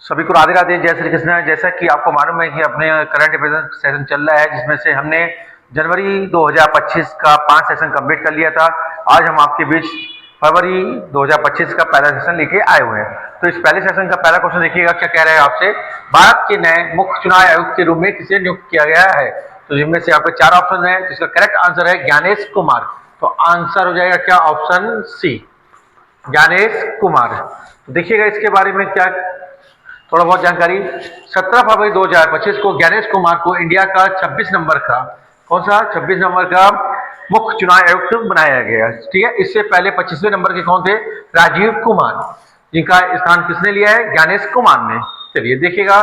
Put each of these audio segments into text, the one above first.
सभी को राधे राधे, जय श्री कृष्ण। जैसा कि आपको मालूम है कि अपने करंट अफेयर सेशन चल रहा है, जिसमें से हमने जनवरी 2025 का 5 सेशन कंप्लीट कर लिया था। आज हम आपके बीच फरवरी 2025 का पहला सेशन लेके आए हुए हैं। तो इस पहले सेशन का पहला क्वेश्चन देखिएगा, क्या कह रहे हैं आपसे। भारत के नए मुख्य चुनाव आयुक्त के रूप में किसे नियुक्त किया गया है। तो जिनमें से आपके 4 ऑप्शन है, जिसका करेक्ट आंसर है ज्ञानेश कुमार। तो आंसर हो जाएगा क्या, ऑप्शन सी, ज्ञानेश कुमार। तो देखिएगा इसके बारे में क्या थोड़ा बहुत जानकारी। 17 फरवरी 2025 को ज्ञानेश कुमार को इंडिया का 26 नंबर का, कौन सा 26 नंबर का मुख्य चुनाव आयुक्त बनाया गया। ठीक है, इससे पहले 25वें नंबर के कौन थे, राजीव कुमार, जिनका स्थान किसने लिया है, ज्ञानेश कुमार ने। चलिए देखिएगा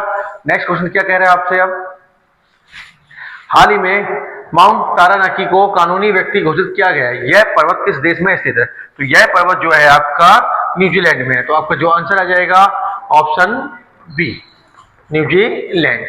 नेक्स्ट क्वेश्चन क्या कह रहे हैं आपसे। अब हाल ही में माउंट तारानाकी को कानूनी व्यक्ति घोषित किया गया है। यह पर्वत किस देश में स्थित है। तो यह पर्वत जो है आपका न्यूजीलैंड में है। तो आपका जो आंसर आ जाएगा option B, New Zealand.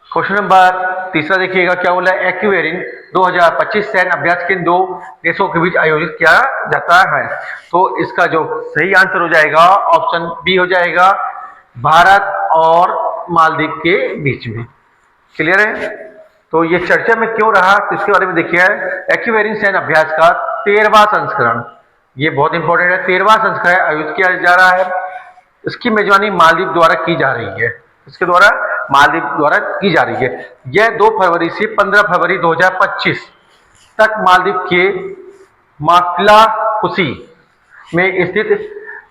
Question number तीसरा देखिएगा क्या बोला है। एक्वेरिन 2025 सैन्य अभ्यास किन 2 देशों के बीच आयोजित किया जाता है। तो इसका जो सही आंसर हो जाएगा ऑप्शन बी हो जाएगा, भारत और मालदीव के बीच में। क्लियर है। तो ये चर्चा में क्यों रहा, तो इसके बारे में देखिए। एक्वेरिन सैन्य अभ्यास का 13वां संस्करण, ये बहुत इंपॉर्टेंट है, 13वां संस्करण आयोजित किया जा रहा है। इसकी मेजबानी मालदीव द्वारा की जा रही है, इसके द्वारा मालदीव द्वारा की जा रही है। यह 2 फरवरी से 15 फरवरी 2025 तक मालदीव के माक्लाकुसी में स्थित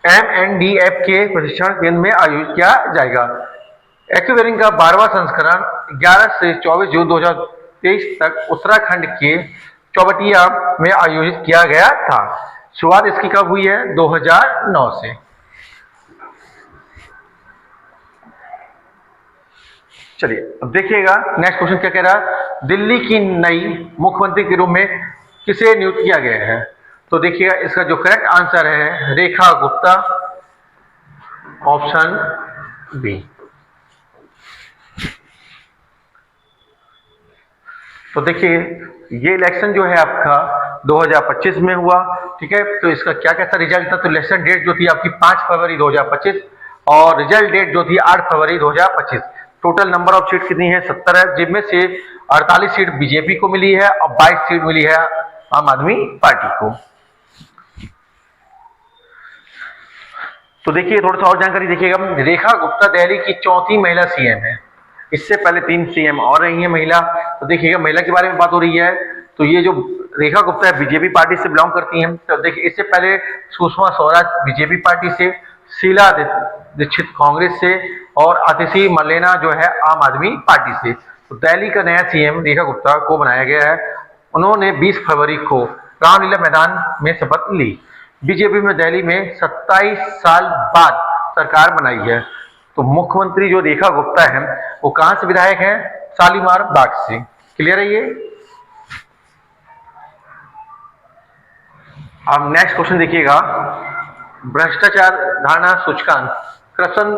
MNDF के प्रशिक्षण केंद्र में आयोजित किया जाएगा। एक्वेरिन का 12वां संस्करण 11 से 24 जून 2023 तक उत्तराखंड के चौबटिया में आयोजित किया गया था। शुरुआत इसकी कब हुई है, 2009 से। चलिए अब देखिएगा नेक्स्ट क्वेश्चन क्या कह रहा है। दिल्ली की नई मुख्यमंत्री के रूप में किसे नियुक्त किया गया है। तो देखिएगा इसका जो करेक्ट आंसर है रेखा गुप्ता, ऑप्शन बी। तो देखिए ये इलेक्शन जो है आपका 2025 में हुआ। ठीक है, तो इसका क्या कैसा रिजल्ट था। तो इलेक्शन डेट जो थी आपकी 5 फरवरी 2025 और रिजल्ट डेट जो थी 8 फरवरी 2025। टोटल नंबर ऑफ सीट कितनी है, 70 है, जिनमें से 48 सीट बीजेपी को मिली है और 22 सीट मिली है आम आदमी पार्टी को। तो देखिए थोड़ा सा और जानकारी देखिएगा। रेखा गुप्ता दिल्ली की 4थी महिला सीएम है। इससे पहले 3 सीएम और रही है महिला। तो देखिएगा महिला के बारे में बात हो रही है। तो ये जो रेखा गुप्ता है बीजेपी पार्टी से बिलोंग करती हैं। तो देखिए इससे पहले सुषमा स्वराज बीजेपी पार्टी से, शीला दीक्षित कांग्रेस से और आतिशी मरलेना जो है आम आदमी पार्टी से। तो दिल्ली का नया सीएम रेखा गुप्ता को बनाया गया है। उन्होंने 20 फरवरी को रामलीला मैदान में शपथ ली। बीजेपी में दिल्ली में 27 साल बाद सरकार बनाई है। तो मुख्यमंत्री जो रेखा गुप्ता है वो कहां से विधायक है, शालीमार बाग से। क्लियर है ये। अब नेक्स्ट क्वेश्चन देखिएगा। भ्रष्टाचार धारणा सूचकांक करप्शन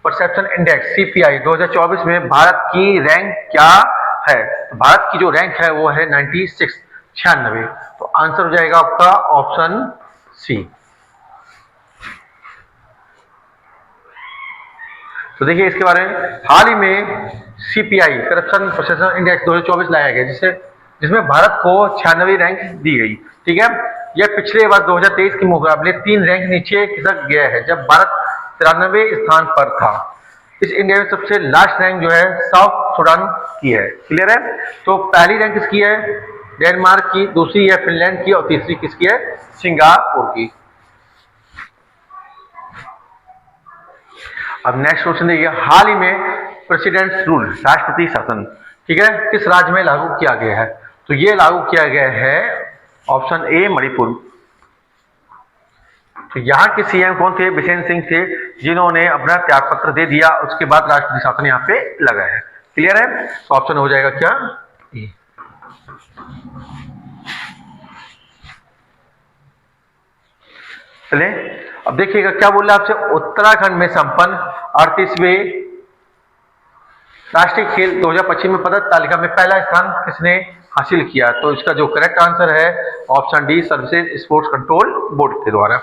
परसेप्शन इंडेक्स CPI 2024 में भारत की रैंक क्या है। तो भारत की जो रैंक है वो है 96। तो आंसर हो जाएगा आपका ऑप्शन सी। तो देखिए इसके बारे में हाल ही में CPI करप्शन परसेप्शन इंडेक्स 2024 लाया गया, जिसमें भारत को 96 रैंक दी गई। ठीक है, यह पिछले वर्ष 2023 के मुकाबले 3 रैंक नीचे खिसक गया है, जब भारत 93वें स्थान पर था। इस इंडिया में सबसे लास्ट रैंक जो है साउथ सूडान की है। क्लियर है। तो पहली रैंक किसकी है, डेनमार्क की, दूसरी है फिनलैंड की और तीसरी किसकी है, सिंगापुर की। अब नेक्स्ट क्वेश्चन देखिए। हाल ही में प्रेसिडेंट्स रूल राष्ट्रपति शासन, ठीक है, किस राज्य में लागू किया गया है। तो ये लागू किया गया है ऑप्शन ए, मणिपुर। तो यहाँ के सीएम कौन थे, बिशन सिंह थे, जिन्होंने अपना त्यागपत्र दे दिया। उसके बाद राष्ट्रपति शासन यहाँ पे लगा है। क्लियर है। तो ऑप्शन हो जाएगा क्या, ए। चले अब देखिएगा क्या बोल रहा है आपसे। उत्तराखंड में संपन्न 38वें राष्ट्रीय खेल 2025 में पदक तालिका में पहला स्थान किसने हासिल किया। तो इसका जो करेक्ट आंसर है option D, services sports control board के द्वारा।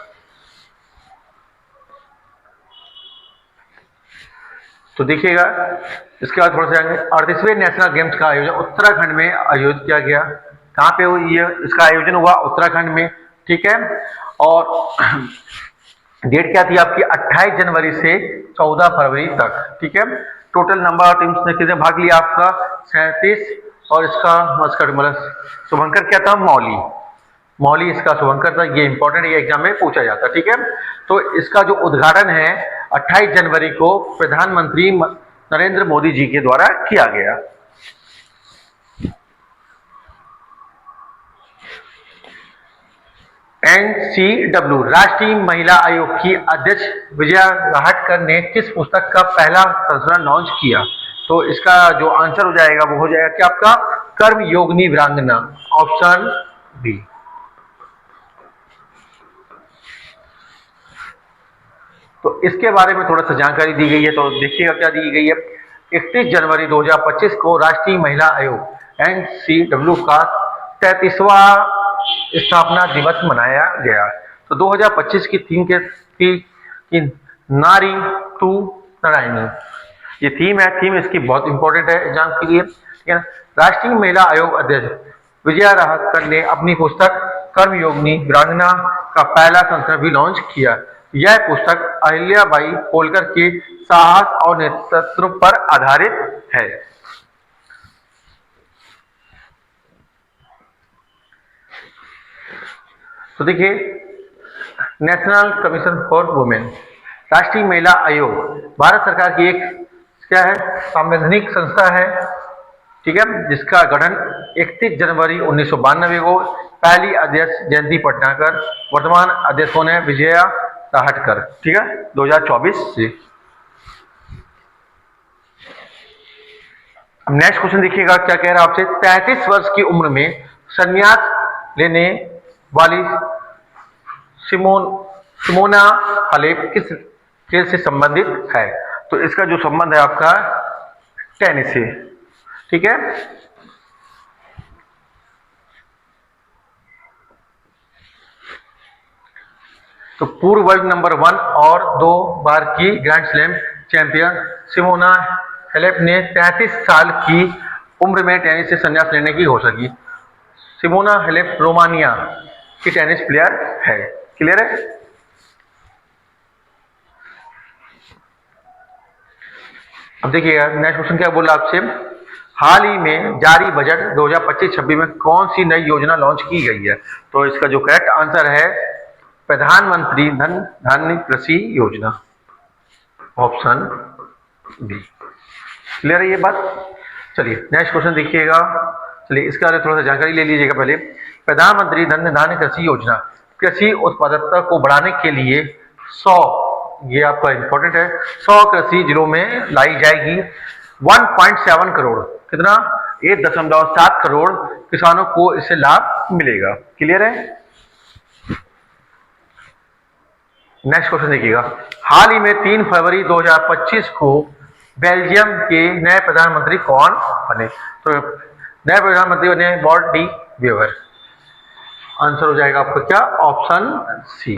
तो देखिएगा इसके बाद थोड़ा सा 38वें नेशनल गेम्स का आयोजन उत्तराखंड में आयोजित किया गया। कहाँ पे हुई ये इसका आयोजन हुआ? उत्तराखंड में। ठीक है, और डेट क्या थी आपकी? 28 जनवरी से 14 फरवरी तक। ठीक है, टोटल नंबर ऑफ टीम्स ने कितने भाग लिया? आपका 37। और इसका मस्कट मतलब शुभंकर क्या था? मौली। मौली इसका शुभंकर था। ये इंपॉर्टेंट, ये एग्जाम में पूछा जाता है। ठीक है, तो इसका जो उद्घाटन है 28 जनवरी को प्रधानमंत्री नरेंद्र मोदी जी के द्वारा किया गया। NCW राष्ट्रीय महिला आयोग की अध्यक्ष विजया राहटकर ने किस पुस्तक का पहला संस्करण लॉन्च किया? तो इसका जो आंसर हो जाएगा वो हो जाएगा कि आपका कर्मयोगिनी वीरांगना, ऑप्शन बी। तो इसके बारे में थोड़ा सा जानकारी दी गई है, तो देखिएगा क्या दी गई है। 31 जनवरी 2025 को राष्ट्रीय महिला आयोग NCW का 33वां स्थापना दिवस मनाया गया। तो 2025 की थीम की नारी टू नारायणी, ये थीम है। थीम इसकी बहुत इंपॉर्टेंट है एग्जाम के लिए। ठीक है, राष्ट्रीय महिला आयोग अध्यक्ष विजया राहटकर ने अपनी पुस्तक कर्मयोगिनी वीरांगना का पहला संस्करण भी लॉन्च किया। यह पुस्तक अहिल्याबाई होलकर के साहस और नेतृत्व पर आधारित है। तो देखिए, नेशनल कमीशन फॉर वुमेन, राष्ट्रीय महिला आयोग भारत सरकार की एक क्या है? संवैधानिक संस्था है। ठीक है, जिसका गठन 31 जनवरी 1992 को पहली अध्यक्ष जयंती पटनाकर, वर्तमान अध्यक्षों ने विजया राहटकर। ठीक है, 2024 से। अब नेक्स्ट क्वेश्चन देखिएगा क्या कह रहा है आपसे। 33 वर्ष की उम्र में संन्यास लेने वाली सिमोना हालेप किस खेल से संबंधित है? तो इसका जो संबंध है आपका टेनिस से। ठीक है, तो पूर्व वर्ल्ड नंबर 1 और 2 बार की grand slam champion Simona Halep ने 33 साल की उम्र में टेनिस से संन्यास लेने की घोषणा की। सिमोना हालेप रोमानिया की टेनिस प्लेयर है। क्लियर है? अब देखिएगा नेक्स्ट क्वेश्चन क्या बोला आपसे। हाल ही में जारी बजट 2025-26 में कौन सी नई योजना लॉन्च की गई है? तो इसका जो करेक्ट आंसर है प्रधानमंत्री धन धान्य कृषि योजना, ऑप्शन बी। क्लियर है ये बात? चलिए नेक्स्ट क्वेश्चन देखिएगा। चलिए इसके बारे में थोड़ा सा जानकारी ले लीजिएगा पहले। प्रधानमंत्री धन धान्य कृषि योजना कृषि उत्पादकता को बढ़ाने के लिए 100, ये आपका इंपॉर्टेंट है, 100 कृषि जिलों में लाई जाएगी। 1.7 करोड़, कितना? 1.7 करोड़ किसानों को इससे लाभ मिलेगा। क्लियर है? नेक्स्ट क्वेश्चन देखिएगा। हाल ही में 3 फरवरी 2025 को बेल्जियम के नए प्रधानमंत्री कौन बने? तो नए प्रधानमंत्री बने बॉर्ट डी वेवर। आंसर हो जाएगा आपका क्या? Option C.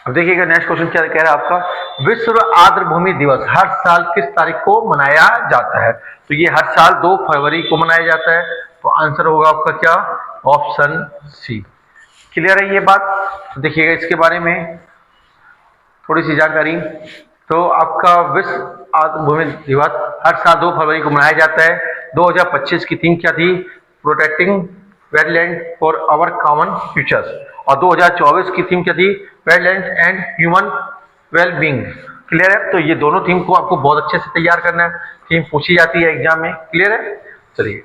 अब देखिएगा नेक्स्ट क्वेश्चन क्या कह रहा है आपका। विश्व आर्द्रभूमि दिवस हर साल किस तारीख को मनाया जाता है? तो ये हर साल 2 फरवरी को मनाया जाता है। तो आंसर होगा आपका क्या? ऑप्शन सी। क्लियर है ये बात? तो देखिएगा इसके बारे में थोड़ी सी जानकारी। तो आपका विश्व आर्द्रभूमि दिवस हर साल 2 फरवरी को मनाया जाता है। 2025 की थीम क्या थी? Protecting wetland for our common futures. और 2024 की थीम क्या थी? Wetland and human wellbeing. Clear है? तो ये दोनों थीम को आपको बहुत अच्छे से तैयार करना है। थीम पूछी जाती है एग्जाम में। क्लियर है? चलिए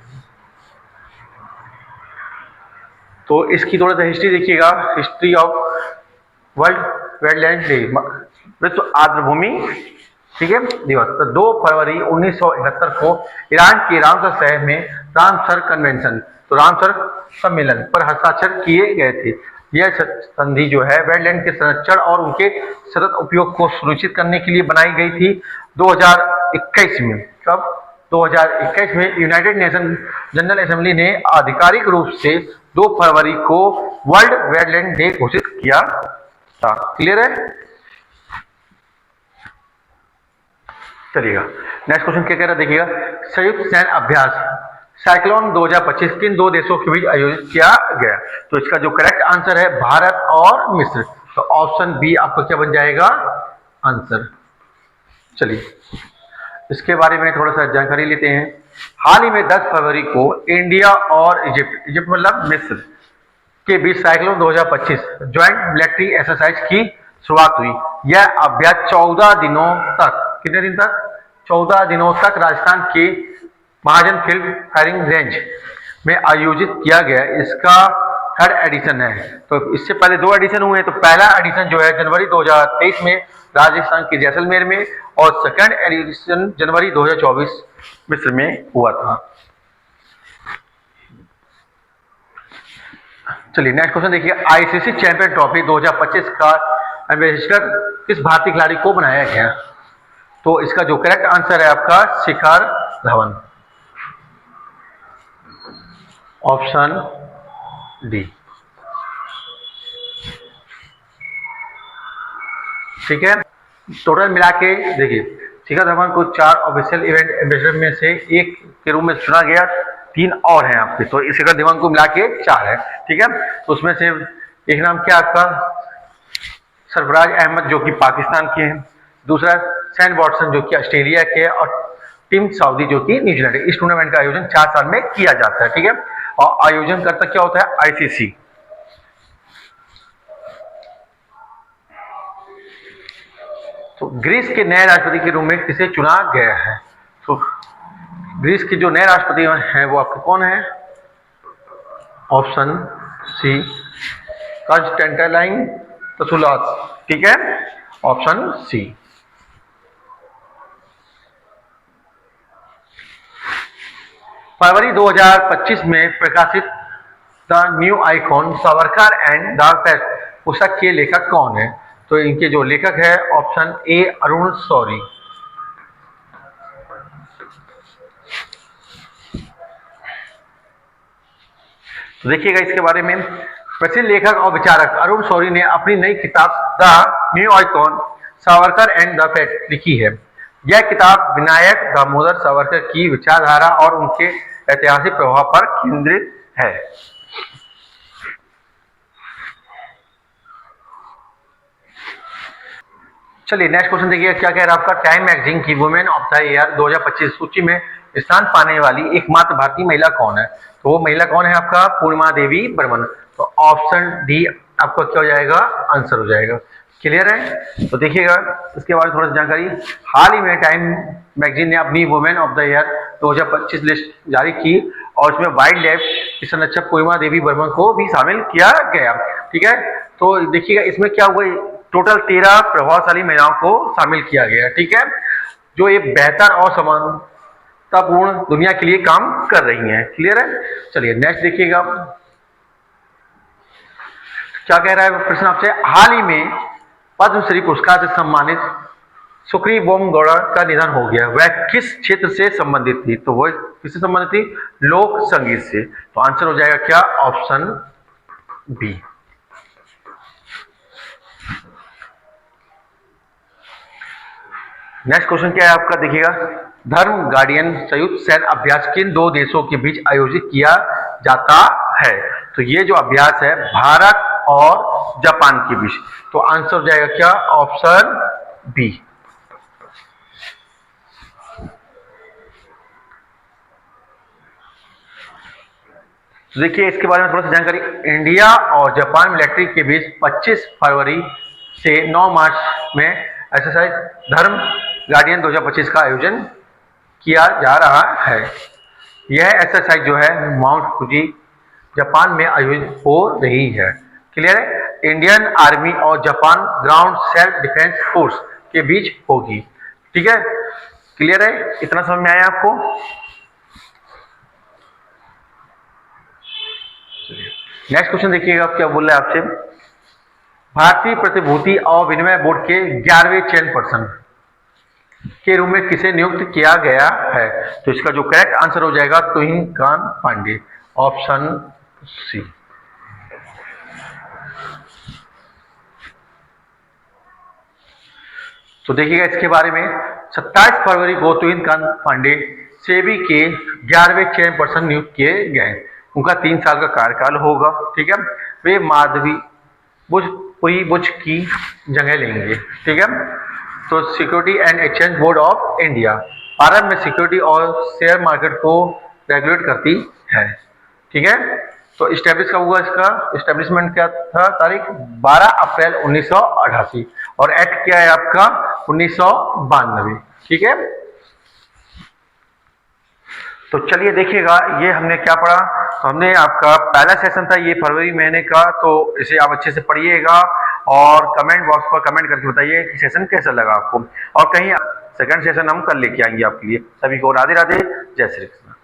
तो इसकी थोड़ा सा हिस्ट्री देखिएगा। History of world wetland day, विश्व आर्द्रभूमि, ठीक है, दिवस। तो 2 फरवरी 1971 को ईरान के रामसर शहर में रामसर कन्वेंशन, तो रामसर सम्मेलन पर हस्ताक्षर किए गए थे। यह संधि जो है वेटलैंड के संरक्षण और उनके सतत उपयोग को सुनिश्चित करने के लिए बनाई गई थी। 2021 में, कब? 2021 में यूनाइटेड नेशन जनरल असेंबली ने आधिकारिक रूप से 2 फरवरी को वर्ल्ड वेटलैंड डे घोषित किया क्लियर है? चलिएगा नेक्स्ट क्वेश्चन क्या कह रहा है देखिएगा। संयुक्त सैन्य अभ्यास साइक्लोन 2025 किन दो देशों के बीच आयोजित किया गया? तो इसका जो करेक्ट आंसर है भारत और मिस्र। तो ऑप्शन बी आपका क्या बन जाएगा आंसर। चलिए इसके बारे में थोड़ा सा जानकारी लेते हैं। हाल ही में 10 फरवरी को इंडिया और इजिप्ट मतलब मिस्र के बीच साइक्लोन 2025 ज्वाइंट मिलिट्री एक्सरसाइज की शुरुआत हुई। यह अभ्यास 14 दिनों तक, कितने दिन तक? 14 दिनों तक राजस्थान के महाजन फील्ड फायरिंग रेंज में आयोजित किया गया। इसका थर्ड एडिशन है। तो इससे पहले 2 एडिशन हुए हैं। तो पहला एडिशन जो है जनवरी 2023 में राजस्थान के जैसलमेर में, और सेकंड एडिशन जनवरी 2024 मिस्र में हुआ था। चलिए नेक्स्ट क्वेश्चन देखिए। आईसीसी चैंपियन ट्रॉफी 2025 का एम्बेसडर किस भारतीय खिलाड़ी को बनाया गया? तो इसका जो करेक्ट आंसर है आपका शिखर धवन, ऑप्शन डी। ठीक है, टोटल मिला के देखिए शिखर धवन को 4 ऑफिशियल इवेंट एम्बेसडर में से एक के रूप में चुना गया। 3 और हैं आपके, तो इस शिखर धवन को मिला के 4 है। ठीक है, तो उसमें से एक नाम क्या आपका सरफराज अहमद जो कि पाकिस्तान के हैं, दूसरा सैन वॉटसन जो कि ऑस्ट्रेलिया के है, और टिम साउदी जो कि न्यूजीलैंड है। इस टूर्नामेंट का आयोजन 4 साल में किया जाता है। ठीक है, और आयोजन करता क्या होता है आईसीसी। तो ग्रीस के नए राष्ट्रपति के रूप में किसे चुना गया है? तो ग्रीस के जो नए राष्ट्रपति हैं वो आपके कौन है? Option C Constantine Tsoulas. ठीक है, ऑप्शन सी। फरवरी 2025 में प्रकाशित the new icon Savarkar and the past पुस्तक के लेखक कौन है? तो इनके जो लेखक है ऑप्शन ए अरुण शौरी। तो देखिएगा इसके बारे में। प्रसिद्ध लेखक और विचारक अरुण शौरी ने अपनी नई किताब the new icon Savarkar and the paste लिखी है। यह किताब विनायक दामोदर सावरकर की विचारधारा और उनके ऐतिहासिक प्रभाव पर केंद्रित है। चलिए नेक्स्ट क्वेश्चन देखिए क्या कह रहा है आपका। टाइम मैगजीन की वुमेन ऑफ द ईयर 2025 सूची में स्थान पाने वाली एकमात्र भारतीय महिला कौन है? तो वो महिला कौन है आपका? पूर्णिमा देवी बर्मन। तो ऑप्शन डी आपका क्या हो जाएगा आंसर हो जाएगा। क्लियर है? तो देखिएगा इसके बारे में थोड़ा सा जानकारी। हाल ही में टाइम मैगजीन ने अपनी women of the year 2025 list जारी की, और उसमें वाइल्ड लाइफ की संरक्षक पूर्णिमा देवी बर्मन को भी शामिल किया गया। ठीक है, तो देखिएगा इसमें क्या हुआ, टोटल 13 प्रभावशाली महिलाओं को शामिल किया गया। ठीक है, जो ये बेहतर और समानतापूर्ण दुनिया के लिए काम कर रही हैं। क्लियर है? चलिए नेक्स्ट देखिएगा क्या कह रहा है प्रश्न आपसे। हाल ही में पद्मश्री पुरस्कार से सम्मानित सुक्री बोमगौड़ा का निधन हो गया। वह किस क्षेत्र से संबंधित थी? तो वह किससे संबंधित थी? लोक संगीत से। तो आंसर हो जाएगा क्या? Option B. नेक्स्ट क्वेश्चन क्या है आपका देखिएगा। धर्म गार्डियन संयुक्त सैन्य अभ्यास किन 2 देशों के बीच आयोजित किया जाता है? तो ये जो अभ्यास है भारत और जापान के बीच। तो आंसर हो जाएगा क्या? Option B. देखिए इसके बारे में थोड़ा सा जानकारी। इंडिया और जापान मिलिट्री के बीच 25 फरवरी से 9 मार्च में एक्सरसाइज धर्म गार्डियन 2025 का आयोजन किया जा रहा है। यह एक्सरसाइज जो है माउंट फुजी जापान में आयोजित हो रही है। क्लियर है? इंडियन आर्मी और Japan ground self defence force के बीच होगी। ठीक है, क्लियर है? इतना समझ में आया आपको? नेक्स्ट क्वेश्चन देखिएगा क्या बोल रहा है आपसे। भारतीय प्रतिभूति और विनिमय बोर्ड के 11वें चेयरपर्सन के रूप में किसे नियुक्त किया गया है? तो इसका जो करेक्ट आंसर हो जाएगा तुहिन कांत पांडे, ऑप्शन सी। तो देखिएगा इसके बारे में 27 फरवरी को तुहिनकांत पांडे सेबी के 11वें चेयरपर्सन नियुक्त किए गए। उनका 3 साल का कार्यकाल होगा, ठीक है। वे माधवी बुच की जगह लेंगे, ठीक है। तो security and exchange board of India Bharat में सिक्योरिटी और शेयर मार्केट को रेगुलेट करती है, ठीक है। तो स्टैब्लिश कब हुआ, इसका स्टैब्लिशमेंट क्या था, तारीख 12 अप्रैल 1988 और एक्ट क्या है आपका 1992, ठीक है। तो चलिए देखिएगा ये हमने क्या पढ़ा। तो हमने आपका पहला सेशन था ये फरवरी महीने का, तो इसे आप अच्छे से पढ़िएगा और कमेंट बॉक्स पर कमेंट करके बताइए कि सेशन कैसा लगा आपको, और कहीं सेकंड सेशन हम कल लेके आएंगे आपके लिए। सभी को राधे राधे, जय श्री कृष्ण।